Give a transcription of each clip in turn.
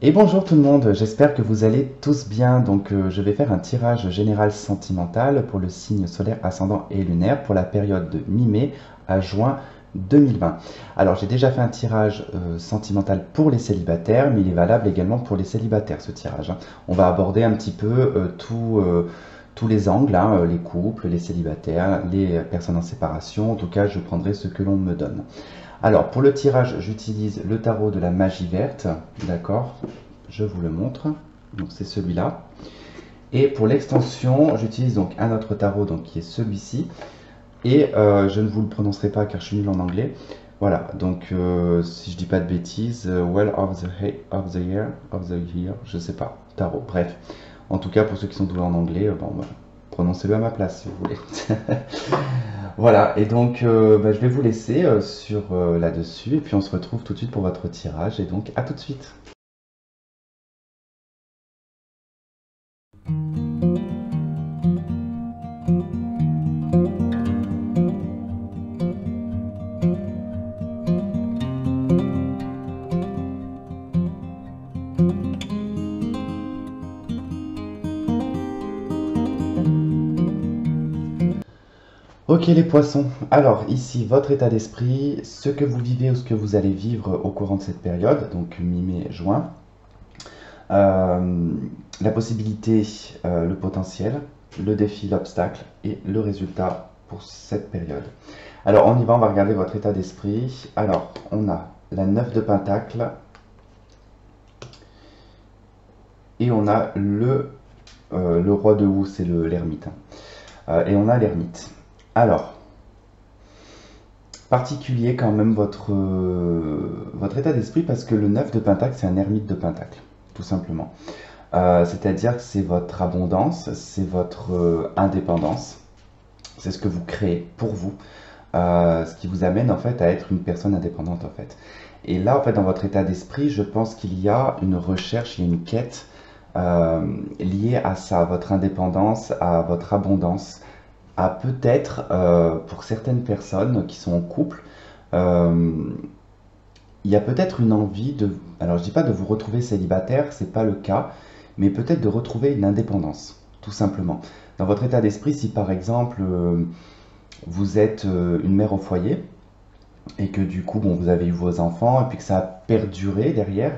Et bonjour tout le monde, j'espère que vous allez tous bien. Donc je vais faire un tirage général sentimental pour le signe solaire ascendant et lunaire pour la période de mi-mai à juin 2020. Alors j'ai déjà fait un tirage sentimental pour les célibataires, mais il est valable également pour les célibataires ce tirage, hein. On va aborder un petit peu tous les angles, hein, les couples, les célibataires, les personnes en séparation. En tout cas, je prendrai ce que l'on me donne. Alors, pour le tirage, j'utilise le tarot de la magie verte, d'accord? Je vous le montre. Donc, c'est celui-là. Et pour l'extension, j'utilise donc un autre tarot, donc qui est celui-ci. Et je ne vous le prononcerai pas car je suis nul en anglais. Voilà, donc si je dis pas de bêtises, Well of the Year, je sais pas, tarot, bref. En tout cas, pour ceux qui sont doués en anglais, bon, bah, prononcez-le à ma place si vous voulez. Voilà, et donc bah, je vais vous laisser sur là-dessus, et puis on se retrouve tout de suite pour votre tirage, et donc à tout de suite. Ok les poissons, alors ici votre état d'esprit, ce que vous vivez ou ce que vous allez vivre au courant de cette période, donc mi-mai, juin. Euh, la possibilité, le potentiel, le défi, l'obstacle et le résultat pour cette période. Alors on y va, on va regarder votre état d'esprit. Alors on a la 9 de Pentacle et on a le roi de houx, c'est l'ermite, hein. Et on a l'ermite. Alors, particulier quand même votre état d'esprit parce que le 9 de Pentacle, c'est un ermite de Pentacle, tout simplement. C'est-à-dire que c'est votre abondance, c'est votre indépendance, c'est ce que vous créez pour vous, ce qui vous amène en fait à être une personne indépendante en fait. Et là, en fait, dans votre état d'esprit, je pense qu'il y a une recherche, il y a une quête liée à ça, à votre indépendance, à votre abondance, à peut-être, pour certaines personnes qui sont en couple, euh, il y a peut-être une envie de, alors je dis pas de vous retrouver célibataire, c'est pas le cas, mais peut-être de retrouver une indépendance, tout simplement. Dans votre état d'esprit, si par exemple vous êtes une mère au foyer et que du coup bon, vous avez eu vos enfants et puis que ça a perduré derrière,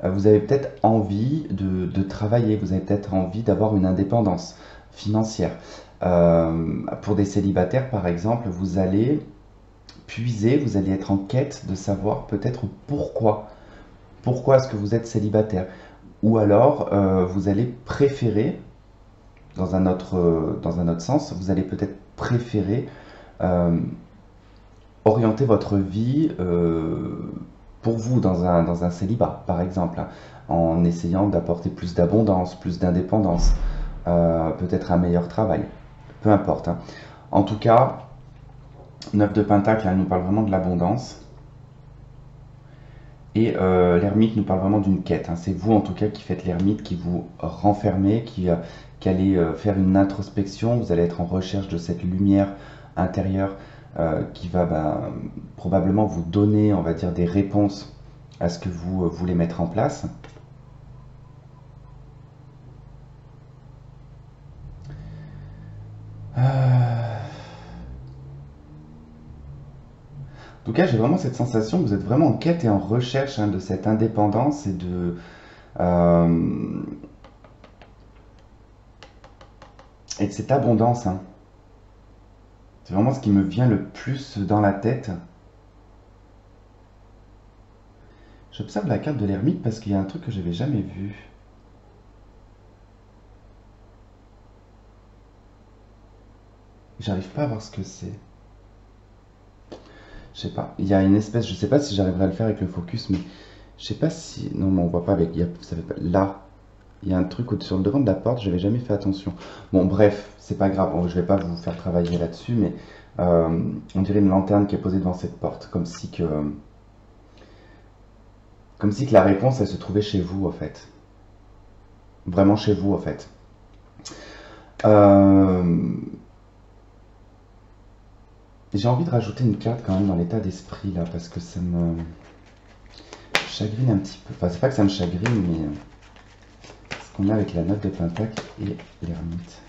vous avez peut-être envie de travailler, vous avez peut-être envie d'avoir une indépendance financière. Pour des célibataires par exemple, vous allez puiser, vous allez être en quête de savoir peut-être pourquoi. Pourquoi est-ce que vous êtes célibataire? Ou alors, vous allez préférer, dans un autre sens, vous allez peut-être préférer euh, orienter votre vie pour vous dans un célibat, par exemple, hein, en essayant d'apporter plus d'abondance, plus d'indépendance, peut-être un meilleur travail, peu importe, hein. En tout cas, 9 de Pentacle, elle nous parle vraiment de l'abondance. Et l'ermite nous parle vraiment d'une quête, hein. C'est vous en tout cas qui faites l'ermite, qui vous renfermez, qui allez faire une introspection, vous allez être en recherche de cette lumière intérieure qui va probablement vous donner, on va dire, des réponses à ce que vous voulez mettre en place. En tout cas, j'ai vraiment cette sensation que vous êtes vraiment en quête et en recherche, hein, de cette indépendance euh, et de cette abondance, hein. C'est vraiment ce qui me vient le plus dans la tête. J'observe la carte de l'ermite parce qu'il y a un truc que j'avais jamais vu. J'arrive pas à voir ce que c'est. Je sais pas. Il y a une espèce, je sais pas si j'arriverai à le faire avec le focus, mais je sais pas si. Non, mais on voit pas avec. Ça fait pas. Là, il y a un truc sur le devant de la porte, j'avais jamais fait attention. Bon, bref, c'est pas grave. Je vais pas vous faire travailler là-dessus, mais on dirait une lanterne qui est posée devant cette porte, comme si que la réponse, elle se trouvait chez vous, en fait. Vraiment chez vous, en fait. Euh, J'ai envie de rajouter une carte quand même dans l'état d'esprit là, parce que ça me. chagrine un petit peu. Enfin, c'est pas que ça me chagrine, mais ce qu'on a avec la 9 de pentacle et l'ermite.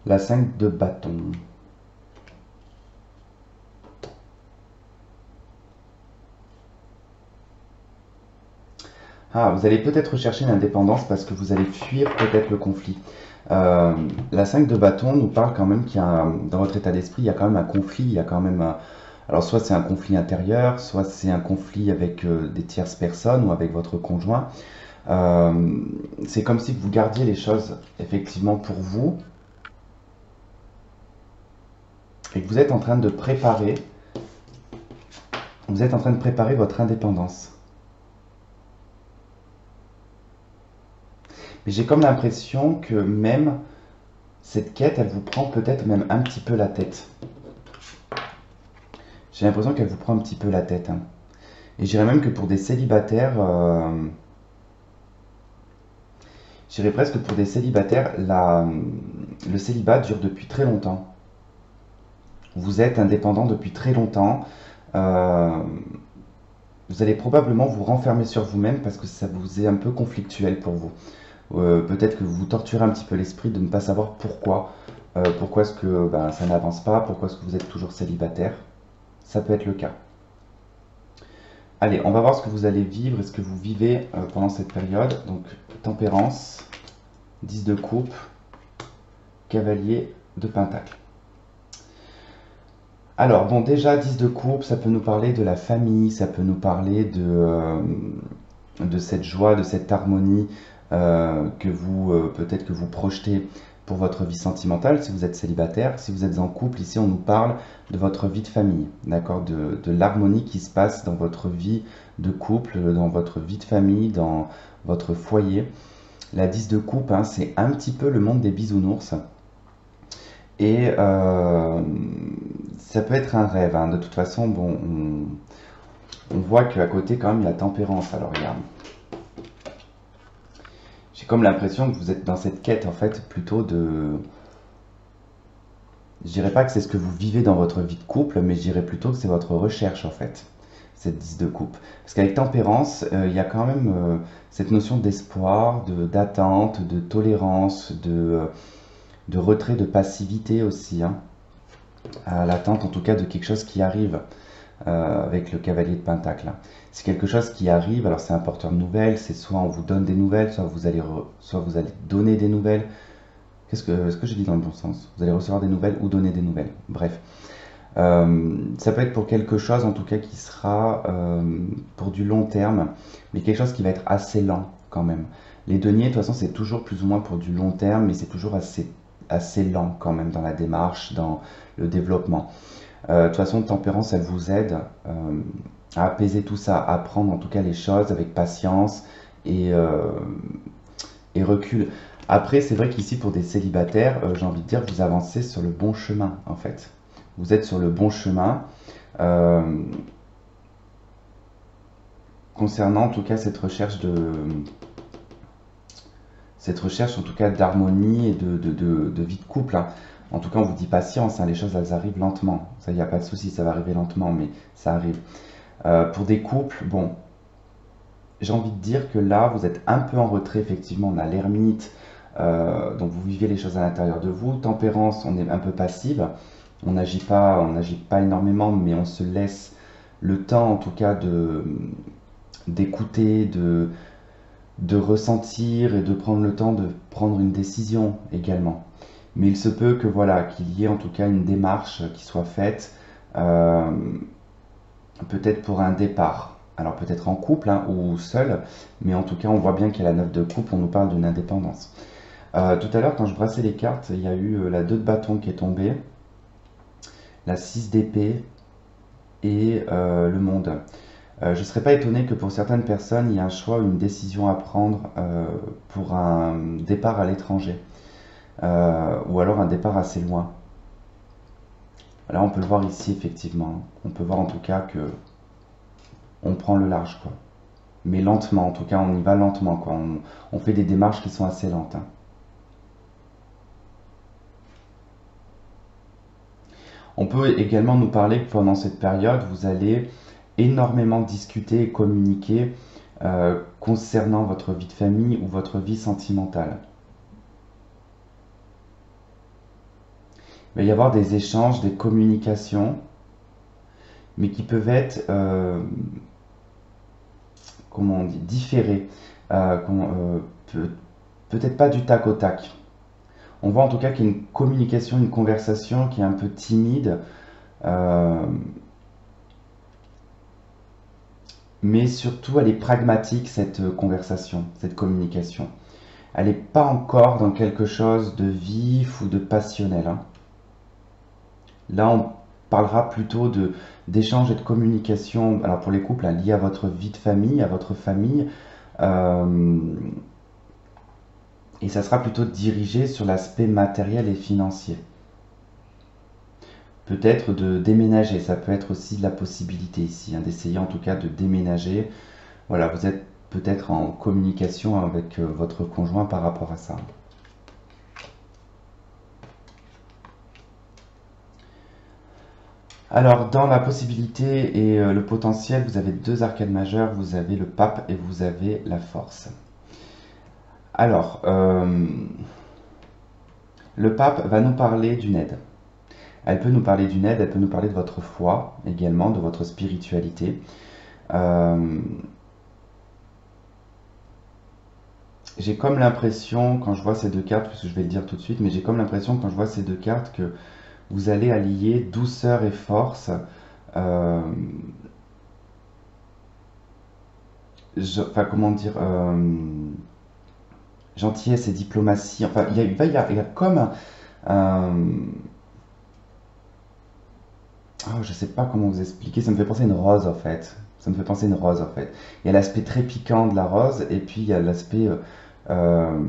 La 5 de bâton. Ah, vous allez peut-être rechercher l'indépendance parce que vous allez fuir peut-être le conflit. La 5 de bâton nous parle quand même dans votre état d'esprit, il y a quand même un conflit, il y a quand même alors soit c'est un conflit intérieur, soit c'est un conflit avec des tierces personnes ou avec votre conjoint. C'est comme si vous gardiez les choses effectivement pour vous et que vous êtes en train de préparer votre indépendance. Mais j'ai comme l'impression que même cette quête, elle vous prend peut-être même un petit peu la tête. J'ai l'impression qu'elle vous prend un petit peu la tête, hein. Et je dirais même que pour des célibataires, je dirais presque pour des célibataires, le célibat dure depuis très longtemps. Vous êtes indépendant depuis très longtemps. Euh, vous allez probablement vous renfermer sur vous-même parce que ça vous est un peu conflictuel pour vous. Peut-être que vous vous torturez un petit peu l'esprit de ne pas savoir pourquoi. Pourquoi est-ce que ça n'avance pas? Pourquoi est-ce que vous êtes toujours célibataire? Ça peut être le cas. Allez, on va voir ce que vous allez vivre et ce que vous vivez pendant cette période. Donc, tempérance, 10 de coupe, cavalier de pentacle. Alors, bon, déjà, 10 de coupe, ça peut nous parler de la famille, ça peut nous parler de cette joie, de cette harmonie que vous, peut-être que vous projetez pour votre vie sentimentale, si vous êtes célibataire. Si vous êtes en couple, ici, on nous parle de votre vie de famille, d'accord, de l'harmonie qui se passe dans votre vie de couple, dans votre vie de famille, dans votre foyer. La 10 de coupe, hein, c'est un petit peu le monde des bisounours. Et ça peut être un rêve, hein. De toute façon, bon, on voit qu'à côté, quand même, il y a la tempérance. Alors, regarde. J'ai comme l'impression que vous êtes dans cette quête, en fait, plutôt de... Je dirais pas que c'est ce que vous vivez dans votre vie de couple, mais je dirais plutôt que c'est votre recherche, en fait, cette 10 de coupe. Parce qu'avec tempérance, il y a quand même cette notion d'espoir, d'attente, de tolérance, de retrait, de passivité aussi, hein, à l'attente en tout cas de quelque chose qui arrive avec le cavalier de pentacle, hein. C'est quelque chose qui arrive, alors c'est un porteur de nouvelles, c'est soit on vous donne des nouvelles, soit vous allez donner des nouvelles. Est-ce que j'ai dit dans le bon sens? Vous allez recevoir des nouvelles ou donner des nouvelles. Bref. Ça peut être pour quelque chose en tout cas qui sera pour du long terme, mais quelque chose qui va être assez lent quand même. Les deniers, de toute façon, c'est toujours plus ou moins pour du long terme, mais c'est toujours assez lent quand même dans la démarche, dans le développement. De toute façon, tempérance, elle vous aide à apaiser tout ça, à prendre en tout cas les choses avec patience et, euh, et recul. Après, c'est vrai qu'ici, pour des célibataires, j'ai envie de dire que vous avancez sur le bon chemin en fait. Vous êtes sur le bon chemin euh, concernant en tout cas cette recherche en tout cas d'harmonie et de vie de couple, hein. En tout cas, on vous dit patience, hein, les choses elles arrivent lentement. Ça, il n'y a pas de souci, ça va arriver lentement, mais ça arrive. Pour des couples, bon, j'ai envie de dire que là, vous êtes un peu en retrait, effectivement. On a l'ermite, donc vous vivez les choses à l'intérieur de vous. Tempérance, on est un peu passive. On n'agit pas énormément, mais on se laisse le temps, en tout cas, d'écouter, de ressentir et de prendre le temps de prendre une décision également. Mais il se peut que voilà, qu'il y ait en tout cas une démarche qui soit faite, euh, peut-être pour un départ. Alors peut-être en couple, hein, ou seul, mais en tout cas on voit bien qu'il y a la 9 de coupe, on nous parle d'une indépendance. Tout à l'heure quand je brassais les cartes, il y a eu la 2 de bâton qui est tombée, la 6 d'épée et le monde. Je ne serais pas étonné que pour certaines personnes, il y ait un choix, une décision à prendre pour un départ à l'étranger, ou alors un départ assez loin. Là, on peut le voir ici, effectivement. On peut voir en tout cas que on prend le large, quoi. Mais lentement, en tout cas, on y va lentement, quoi. On fait des démarches qui sont assez lentes, hein. On peut également nous parler que pendant cette période, vous allez énormément discuter et communiquer concernant votre vie de famille ou votre vie sentimentale. Il va y avoir des échanges, des communications, mais qui peuvent être, comment on dit, différées. Peut-être pas du tac au tac. On voit en tout cas qu'il y a une communication, une conversation qui est un peu timide, mais surtout elle est pragmatique, cette conversation, cette communication. Elle n'est pas encore dans quelque chose de vif ou de passionnel, hein. Là, on parlera plutôt d'échange et de communication, alors pour les couples, hein, liés à votre vie de famille, à votre famille, euh, et ça sera plutôt dirigé sur l'aspect matériel et financier. Peut-être de déménager, ça peut être aussi la possibilité ici, hein, d'essayer en tout cas de déménager. Voilà, vous êtes peut-être en communication avec votre conjoint par rapport à ça. Alors, dans la possibilité et le potentiel, vous avez deux arcades majeures, vous avez le pape et vous avez la force. Alors, le pape va nous parler d'une aide. Elle peut nous parler d'une aide, elle peut nous parler de votre foi également, de votre spiritualité. J'ai comme l'impression, quand je vois ces deux cartes, parce que je vais le dire tout de suite, mais j'ai comme l'impression quand je vois ces deux cartes que vous allez allier douceur et force, euh, enfin comment dire, gentillesse et diplomatie. Enfin, il y a comme oh, je sais pas comment vous expliquer, ça me fait penser à une rose en fait. Ça me fait penser à une rose en fait. Il y a l'aspect très piquant de la rose et puis il y a l'aspect euh,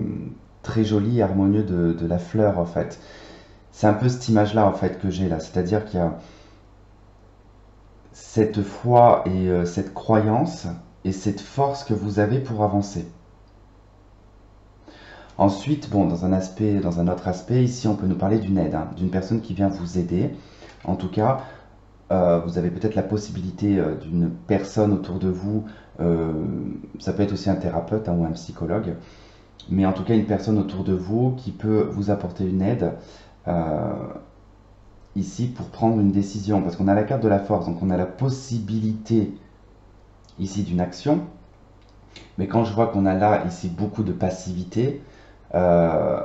très joli et harmonieux de la fleur en fait. C'est un peu cette image-là en fait que j'ai là, c'est-à-dire qu'il y a cette foi et cette croyance et cette force que vous avez pour avancer. Ensuite, bon, dans un autre aspect, ici on peut nous parler d'une aide, hein, d'une personne qui vient vous aider. En tout cas, vous avez peut-être la possibilité d'une personne autour de vous, euh, ça peut être aussi un thérapeute, hein, ou un psychologue, mais en tout cas une personne autour de vous qui peut vous apporter une aide euh, ici pour prendre une décision, parce qu'on a la carte de la force, donc on a la possibilité ici d'une action, mais quand je vois qu'on a là ici beaucoup de passivité, euh,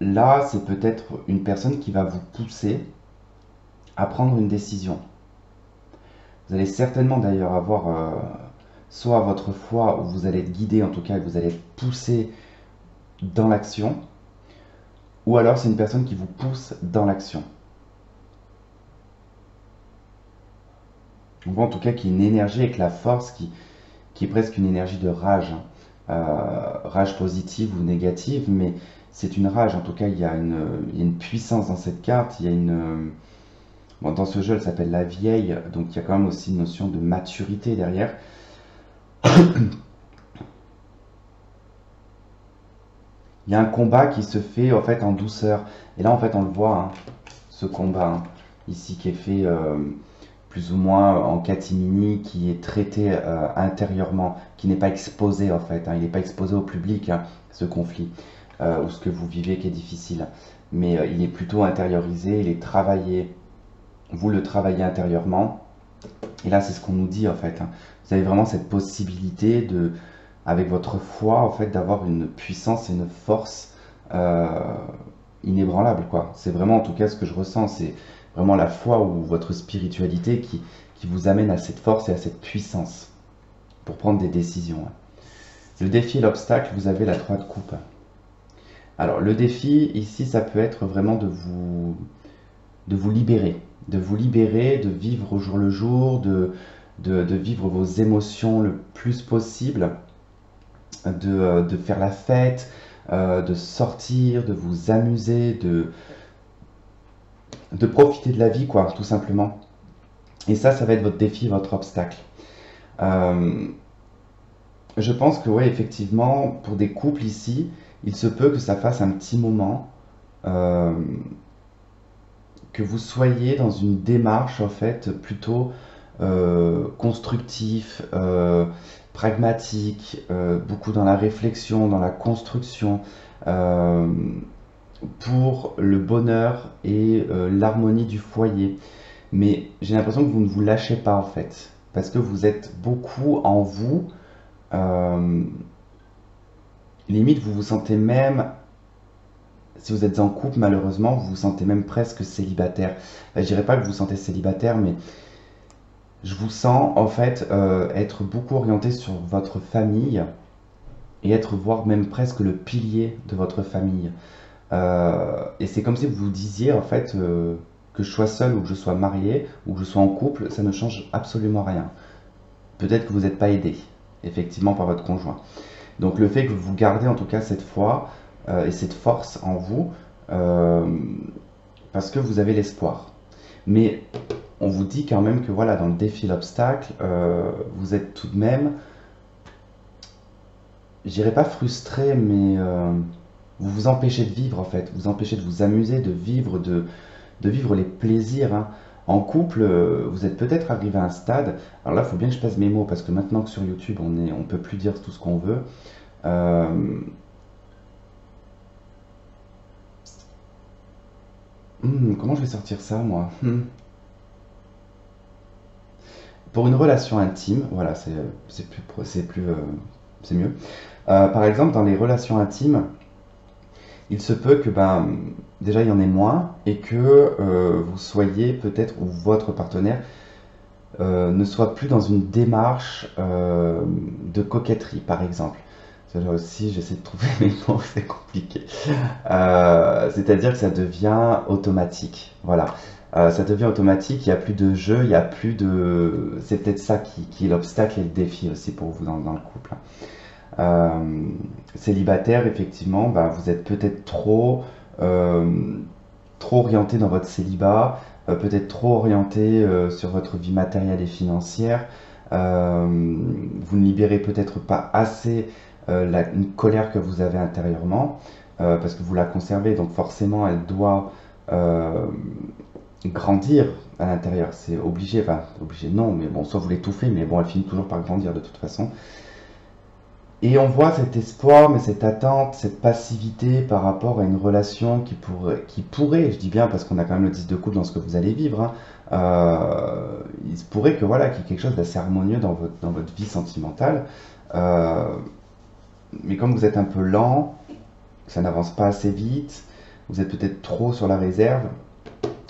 là c'est peut-être une personne qui va vous pousser à prendre une décision. Vous allez certainement d'ailleurs avoir soit votre foi où vous allez être guidé, en tout cas, et vous allez être poussé dans l'action, ou alors c'est une personne qui vous pousse dans l'action. On voit en tout cas qu'il y a une énergie avec la force qui est presque une énergie de rage, hein. Rage positive ou négative, mais c'est une rage. En tout cas, il y a une puissance dans cette carte. Il y a bon, dans ce jeu, elle s'appelle la vieille, donc il y a quand même aussi une notion de maturité derrière. Il y a un combat qui se fait en fait en douceur. Et là, en fait, on le voit, hein, ce combat, hein, ici qui est fait plus ou moins en catimini, qui est traité intérieurement, qui n'est pas exposé en fait, hein. Il n'est pas exposé au public, hein, ce conflit, ou ce que vous vivez qui est difficile. Mais il est plutôt intériorisé, il est travaillé. Vous le travaillez intérieurement. Et là, c'est ce qu'on nous dit en fait, hein. Vous avez vraiment cette possibilité de, avec votre foi, en fait, d'avoir une puissance et une force euh, inébranlable, quoi. C'est vraiment, en tout cas, ce que je ressens. C'est vraiment la foi ou votre spiritualité qui vous amène à cette force et à cette puissance pour prendre des décisions, hein. Le défi et l'obstacle, vous avez la 3 de coupe. Alors, le défi, ici, ça peut être vraiment de vous libérer, de vivre au jour le jour, de vivre vos émotions le plus possible, de faire la fête, de sortir, de vous amuser, de profiter de la vie, quoi, tout simplement. Et ça va être votre défi, votre obstacle. Euh, je pense que, ouais, effectivement, pour des couples ici, il se peut que ça fasse un petit moment euh, que vous soyez dans une démarche, en fait, plutôt constructif, pragmatique, beaucoup dans la réflexion, dans la construction, euh, pour le bonheur et l'harmonie du foyer. Mais j'ai l'impression que vous ne vous lâchez pas en fait, parce que vous êtes beaucoup en vous. euh, Limite, vous vous sentez même, si vous êtes en couple, malheureusement, vous vous sentez même presque célibataire. Enfin, je dirais pas que vous vous sentez célibataire, mais je vous sens en fait être beaucoup orienté sur votre famille et être voire même presque le pilier de votre famille. Et c'est comme si vous vous disiez en fait que je sois seul ou que je sois marié ou que je sois en couple, ça ne change absolument rien. Peut-être que vous n'êtes pas aidé, effectivement, par votre conjoint. Donc le fait que vous gardez en tout cas cette foi et cette force en vous, euh, parce que vous avez l'espoir. Mais on vous dit quand même que voilà, dans le défi l'obstacle, vous êtes tout de même, je dirais pas frustré, mais vous vous empêchez de vivre en fait, vous empêchez de vous amuser, de vivre les plaisirs, hein. En couple, vous êtes peut-être arrivé à un stade. Alors là, il faut bien que je pèse mes mots parce que maintenant que sur YouTube, on peut plus dire tout ce qu'on veut. Euh, Comment je vais sortir ça, moi? Pour une relation intime, voilà, c'est mieux. Par exemple, dans les relations intimes, il se peut que déjà il y en ait moins et que vous soyez peut-être ou votre partenaire ne soit plus dans une démarche de coquetterie, par exemple. Là aussi, j'essaie de trouver mes mots, c'est compliqué. C'est-à-dire que ça devient automatique. Voilà. Ça devient automatique, il n'y a plus de jeu, il n'y a plus de... C'est peut-être ça qui est l'obstacle et le défi aussi pour vous dans le couple. Euh, Célibataire, effectivement, vous êtes peut-être euh, trop orienté dans votre célibat, peut-être trop orienté sur votre vie matérielle et financière. Vous ne libérez peut-être pas assez une colère que vous avez intérieurement, parce que vous la conservez, donc forcément elle doit euh, grandir à l'intérieur. C'est obligé, enfin obligé non, mais bon, soit vous l'étouffez, mais bon, elle finit toujours par grandir de toute façon. Et on voit cet espoir, mais cette attente, cette passivité par rapport à une relation qui pourrait, je dis bien parce qu'on a quand même le 10 de couple dans ce que vous allez vivre, hein, il se pourrait que voilà, qu'il y ait quelque chose d'assez harmonieux dans votre vie sentimentale. Euh, mais comme vous êtes un peu lent, ça n'avance pas assez vite, vous êtes peut-être trop sur la réserve,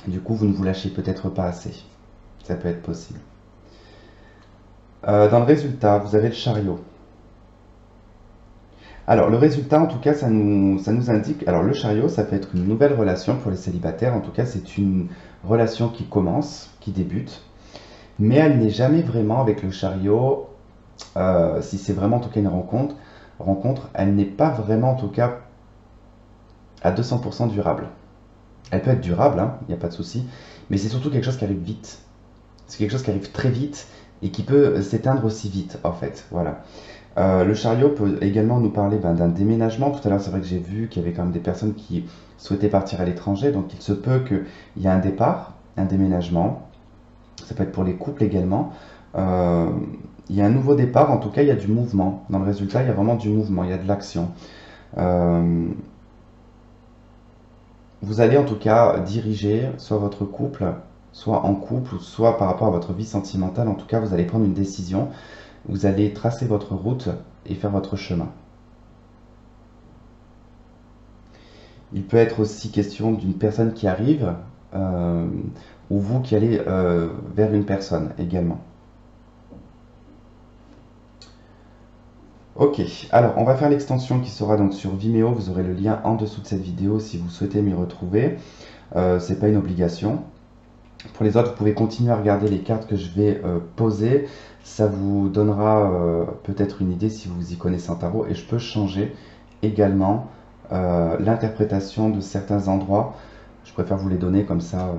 du coup vous ne vous lâchez peut-être pas assez. Ça peut être possible. Dans le résultat, vous avez le chariot. Alors, le résultat, en tout cas, ça nous indique. Alors, le chariot, ça peut être une nouvelle relation pour les célibataires. En tout cas, c'est une relation qui commence, qui débute. Mais elle n'est jamais vraiment avec le chariot, si c'est vraiment en tout cas une rencontre, elle n'est pas vraiment en tout cas à 200% durable. Elle peut être durable, hein, il n'y a pas de souci, mais c'est surtout quelque chose qui arrive vite. C'est quelque chose qui arrive très vite et qui peut s'éteindre aussi vite, en fait. Voilà. Le chariot peut également nous parler d'un déménagement. Tout à l'heure, c'est vrai que j'ai vu qu'il y avait quand même des personnes qui souhaitaient partir à l'étranger, donc il se peut qu'il y ait un départ, un déménagement. Ça peut être pour les couples également. Euh, il y a un nouveau départ, en tout cas, il y a du mouvement. Dans le résultat, il y a vraiment du mouvement, il y a de l'action. Euh, Vous allez en tout cas diriger soit votre couple, soit en couple, ou soit par rapport à votre vie sentimentale. En tout cas, vous allez prendre une décision. Vous allez tracer votre route et faire votre chemin. Il peut être aussi question d'une personne qui arrive, euh, ou vous qui allez vers une personne également. Ok, alors on va faire l'extension qui sera donc sur Vimeo. Vous aurez le lien en dessous de cette vidéo si vous souhaitez m'y retrouver. C'est pas une obligation. Pour les autres, vous pouvez continuer à regarder les cartes que je vais poser. Ça vous donnera peut-être une idée si vous y connaissez en tarot. Et je peux changer également l'interprétation de certains endroits. Je préfère vous les donner comme ça,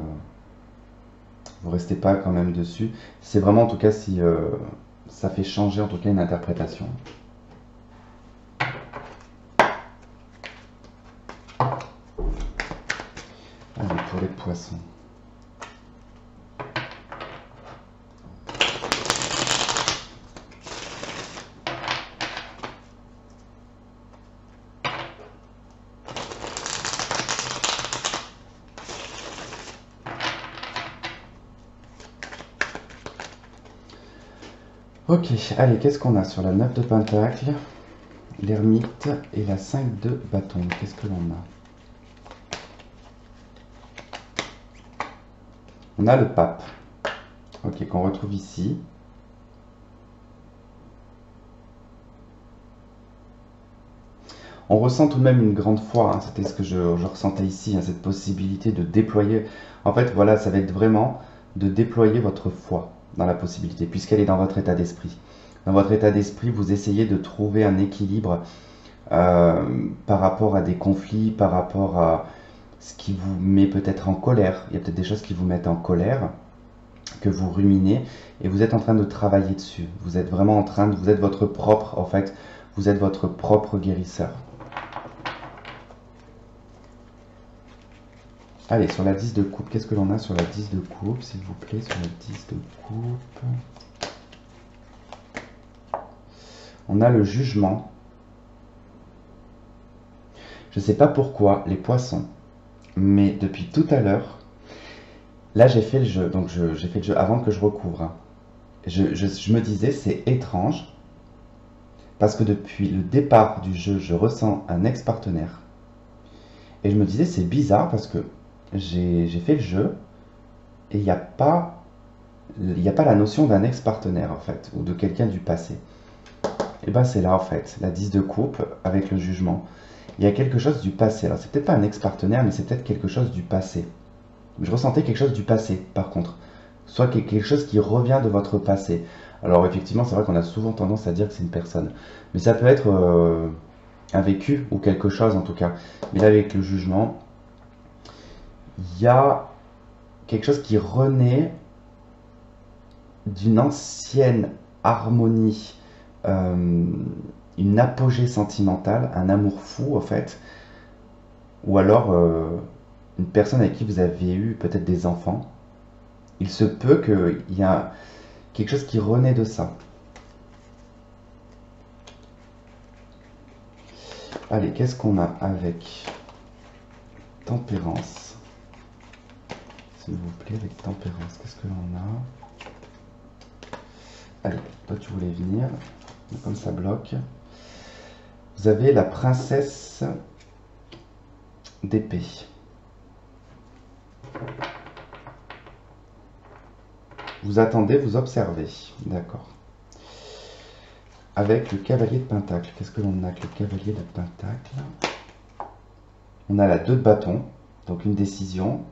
vous ne restez pas quand même dessus. C'est vraiment en tout cas si ça fait changer en tout cas une interprétation. Allez, pour les poissons. Ok, allez, qu'est-ce qu'on a sur la 9 de pentacle, l'ermite et la 5 de bâton? Qu'est-ce que l'on a? On a le pape, ok, qu'on retrouve ici. On ressent tout de même une grande foi, hein, c'était ce que je ressentais ici, hein, cette possibilité de déployer. En fait, voilà, ça va être vraiment de déployer votre foi dans la possibilité, puisqu'elle est dans votre état d'esprit. Dans votre état d'esprit, vous essayez de trouver un équilibre par rapport à des conflits, par rapport à ce qui vous met peut-être en colère. Il y a peut-être des choses qui vous mettent en colère, que vous ruminez, et vous êtes en train de travailler dessus. Vous êtes vraiment en train de... Vous êtes votre propre, en fait, vous êtes votre propre guérisseur. Allez, sur la 10 de coupe, qu'est-ce que l'on a sur la 10 de coupe, s'il vous plaît, sur la 10 de coupe? On a le jugement. Je ne sais pas pourquoi, les poissons, mais depuis tout à l'heure, là j'ai fait le jeu, donc j'ai fait le jeu avant que je recouvre, hein. Je me disais, c'est étrange, parce que depuis le départ du jeu, je ressens un ex-partenaire. Et je me disais, c'est bizarre, parce que j'ai fait le jeu, et il n'y a pas la notion d'un ex-partenaire, en fait, ou de quelqu'un du passé. Et bien c'est là, en fait, la 10 de coupe, avec le jugement. Il y a quelque chose du passé. Alors, c'est peut-être pas un ex-partenaire, mais c'est peut-être quelque chose du passé. Je ressentais quelque chose du passé, par contre. Soit quelque chose qui revient de votre passé. Alors, effectivement, c'est vrai qu'on a souvent tendance à dire que c'est une personne. Mais ça peut être un vécu, ou quelque chose, en tout cas. Mais là, avec le jugement, il y a quelque chose qui renaît d'une ancienne harmonie, une apogée sentimentale, un amour fou, en fait. Ou alors une personne avec qui vous avez eu peut-être des enfants. Il se peut qu'il y a quelque chose qui renaît de ça. Allez, qu'est-ce qu'on a avec tempérance? S'il vous plaît, avec tempérance, qu'est-ce que l'on a? Allez, toi tu voulais venir, comme ça bloque. Vous avez la princesse d'épée. Vous attendez, vous observez. D'accord. Avec le cavalier de pentacle. Qu'est-ce que l'on a avec le cavalier de pentacle? On a la 2 de bâton. Donc une décision.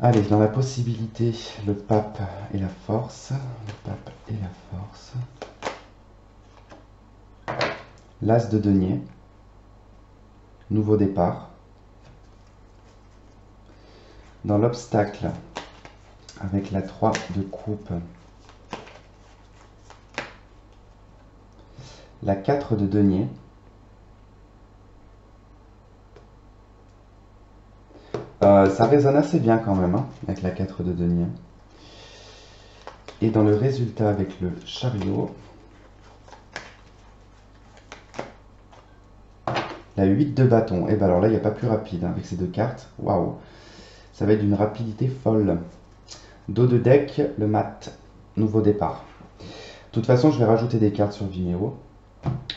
Allez, dans la possibilité, le pape et la force. Le pape et la force. L'as de denier. Nouveau départ. Dans l'obstacle, avec la 3 de coupe, la 4 de denier, ça résonne assez bien quand même, hein, avec la 4 de denier. Et dans le résultat avec le chariot, la 8 de bâton. Et bien alors là, il n'y a pas plus rapide, hein, avec ces deux cartes. Waouh! Ça va être d'une rapidité folle. Dos de deck, le mat. Nouveau départ. De toute façon, je vais rajouter des cartes sur Vimeo.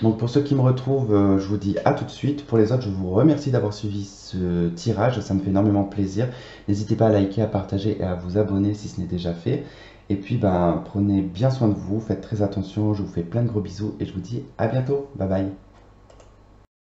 Donc pour ceux qui me retrouvent, je vous dis à tout de suite. Pour les autres, je vous remercie d'avoir suivi ce tirage. Ça me fait énormément plaisir. N'hésitez pas à liker, à partager et à vous abonner si ce n'est déjà fait. Et puis, prenez bien soin de vous. Faites très attention. Je vous fais plein de gros bisous. Et je vous dis à bientôt. Bye bye.